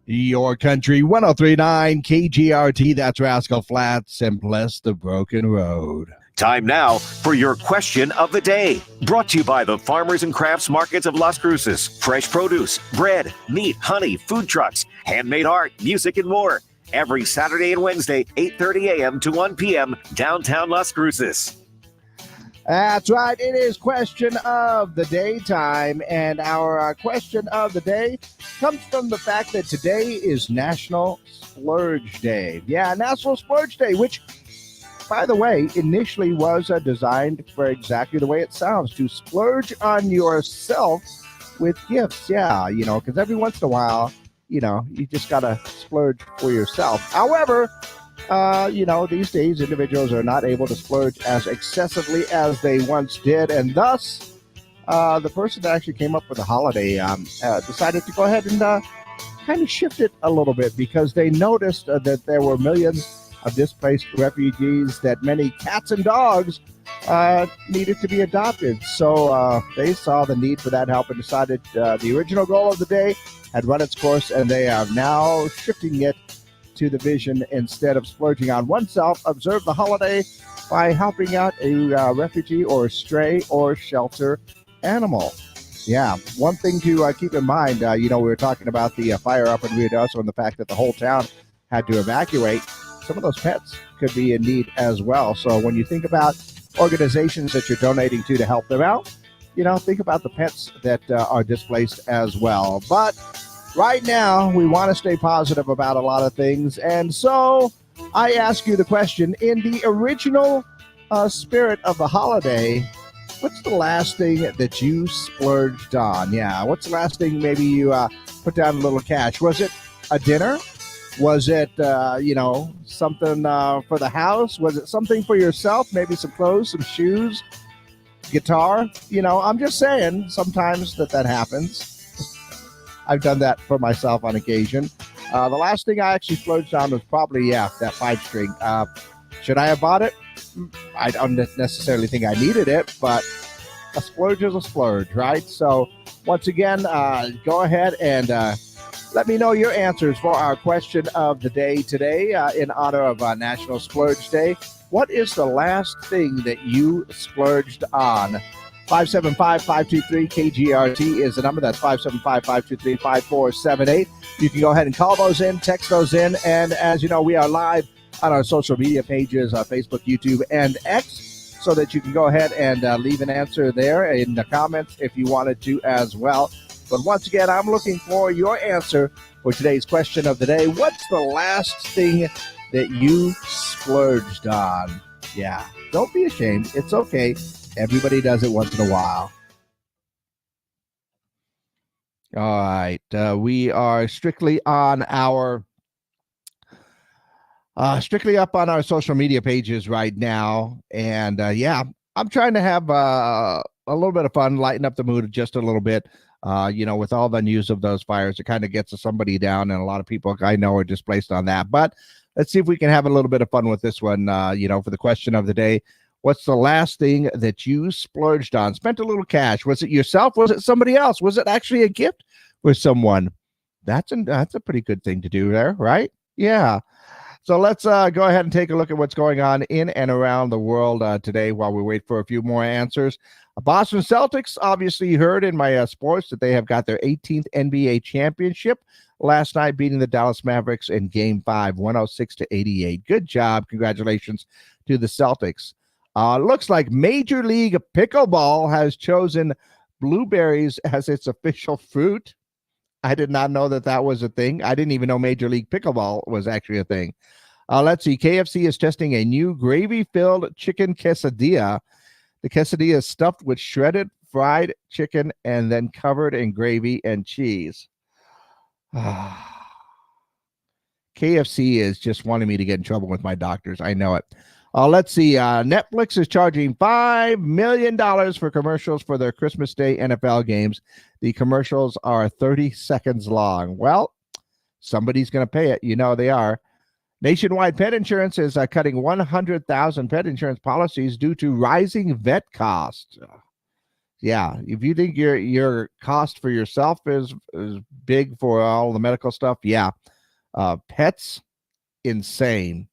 Your country 1039 KGRT, that's Rascal Flatts and Bless the Broken Road. Time now for your question of the day. Brought to you by the Farmers and Crafts Markets of Las Cruces. Fresh produce, bread, meat, honey, food trucks, handmade art, music, and more. Every Saturday and Wednesday, 8:30 a.m. to 1 p.m. downtown Las Cruces. That's right. It is question of the day time. And our question of the day comes from the fact that today is National Splurge Day. Yeah, National Splurge Day, which, by the way, initially was designed for exactly the way it sounds, to splurge on yourself with gifts. Yeah, because every once in a while, you just got to splurge for yourself. However, these days individuals are not able to splurge as excessively as they once did. And thus, the person that actually came up with the holiday decided to go ahead and kind of shift it a little bit, because they noticed that there were millions of displaced refugees, that many cats and dogs needed to be adopted. So they saw the need for that help and decided the original goal of the day had run its course, and they are now shifting it to the vision. Instead of splurging on oneself, observe the holiday by helping out a refugee or stray or shelter animal. Yeah, one thing to keep in mind, we were talking about the fire up in Rio Doso and the fact that the whole town had to evacuate. Some of those pets could be in need as well. So when you think about organizations that you're donating to help them out, think about the pets that are displaced as well. But right now, we want to stay positive about a lot of things. And so I ask you the question, in the original spirit of the holiday, what's the last thing that you splurged on? Yeah, what's the last thing maybe you put down a little cash? Was it a dinner? Was it, something for the house? Was it something for yourself? Maybe some clothes, some shoes, guitar? I'm just saying sometimes that happens. I've done that for myself on occasion. The last thing I actually splurged on was probably, that 5-string. Should I have bought it? I don't necessarily think I needed it, but a splurge is a splurge, right? So once again, go ahead and let me know your answers for our question of the day today in honor of National Splurge Day. What is the last thing that you splurged on? 575-523-KGRT is the number. That's 575-523-5478. You can go ahead and call those in, text those in. And as you know, we are live on our social media pages, Facebook, YouTube, and X, so that you can go ahead and leave an answer there in the comments if you wanted to as well. But once again, I'm looking for your answer for today's question of the day. What's the last thing that you splurged on? Yeah, don't be ashamed. It's okay. Everybody does it once in a while. All right. We are strictly on our strictly up on our social media pages right now. And I'm trying to have a little bit of fun, lighten up the mood just a little bit. With all the news of those fires, it kind of gets somebody down, and a lot of people I know are displaced on that. But let's see if we can have a little bit of fun with this one, for the question of the day. What's the last thing that you splurged on? Spent a little cash. Was it yourself? Was it somebody else? Was it actually a gift for someone? That's a pretty good thing to do there, right? Yeah. So let's go ahead and take a look at what's going on in and around the world today while we wait for a few more answers. Boston Celtics, obviously you heard in my sports that they have got their 18th NBA championship last night, beating the Dallas Mavericks in Game 5, 106-88. Good job. Congratulations to the Celtics. Looks like Major League Pickleball has chosen blueberries as its official fruit. I did not know that was a thing. I didn't even know Major League Pickleball was actually a thing. Let's see. KFC is testing a new gravy-filled chicken quesadilla. The quesadilla is stuffed with shredded fried chicken and then covered in gravy and cheese. KFC is just wanting me to get in trouble with my doctors. I know it. Let's see. Netflix is charging $5 million for commercials for their Christmas Day NFL games. The commercials are 30 seconds long. Well, somebody's going to pay it. You know they are. Nationwide Pet Insurance is cutting 100,000 pet insurance policies due to rising vet costs. Yeah, if you think your cost for yourself is big for all the medical stuff, yeah. Pets, insane.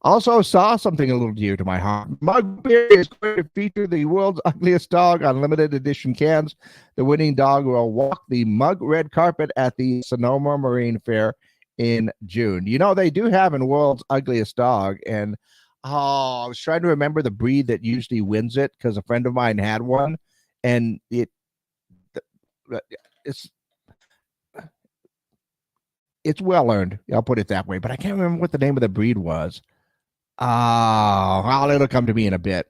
Also saw something a little dear to my heart. Mug Beer is going to feature the world's ugliest dog on limited edition cans. The winning dog will walk the mug red carpet at the Sonoma Marine Fair in June. You know, they do have an world's ugliest dog, and I was trying to remember the breed that usually wins it because a friend of mine had one, and it's it's well earned. I'll put it that way, but I can't remember what the name of the breed was. Oh, well, it'll come to me in a bit.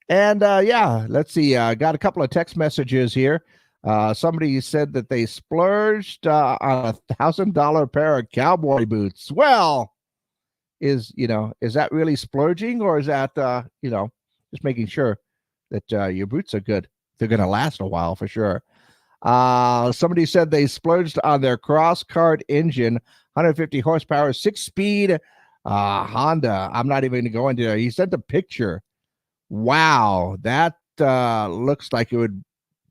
And yeah, let's see. Got a couple of text messages here. Somebody said that they splurged on $1,000 pair of cowboy boots. Well, is that really splurging, or is that just making sure that your boots are good? They're going to last a while for sure. Somebody said they splurged on their cross cart engine, 150 horsepower, 6-speed Honda. I'm not even going to go into there. He sent a picture. Wow, that looks like it would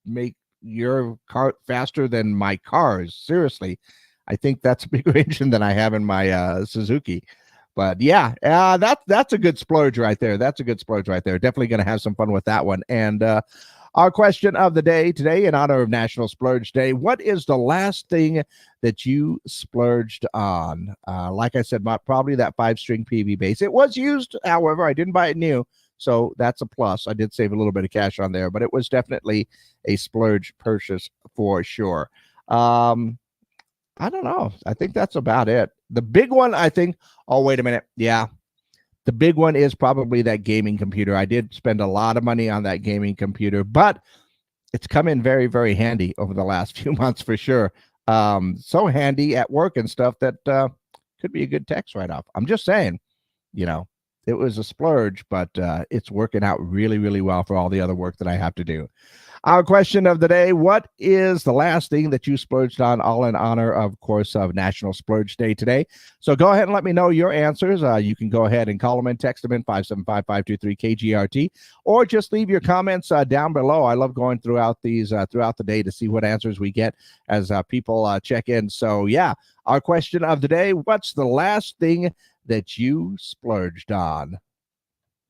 make your cart faster than my cars. Seriously, I think that's a bigger engine than I have in my Suzuki. But yeah, that's a good splurge right there. That's a good splurge right there. Definitely going to have some fun with that one. And our question of the day today, in honor of National Splurge Day: what is the last thing that you splurged on? Like I said, probably that 5-string PV bass. It was used, however, I didn't buy it new, so that's a plus. I did save a little bit of cash on there, but it was definitely a splurge purchase for sure. I don't know. I think that's about it. The big one, I think. Oh, wait a minute. Yeah. The big one is probably that gaming computer. I did spend a lot of money on that gaming computer, but it's come in very, very handy over the last few months for sure. So handy at work and stuff that could be a good tax write-off. I'm just saying, it was a splurge, but it's working out really, really well for all the other work that I have to do. Our question of the day: what is the last thing that you splurged on, all in honor, of course, of National Splurge Day today? So go ahead and let me know your answers. You can go ahead and call them in, text them in, 575-523-KGRT, or just leave your comments down below. I love going throughout these throughout the day to see what answers we get as people check in. So yeah, our question of the day: what's the last thing that you splurged on?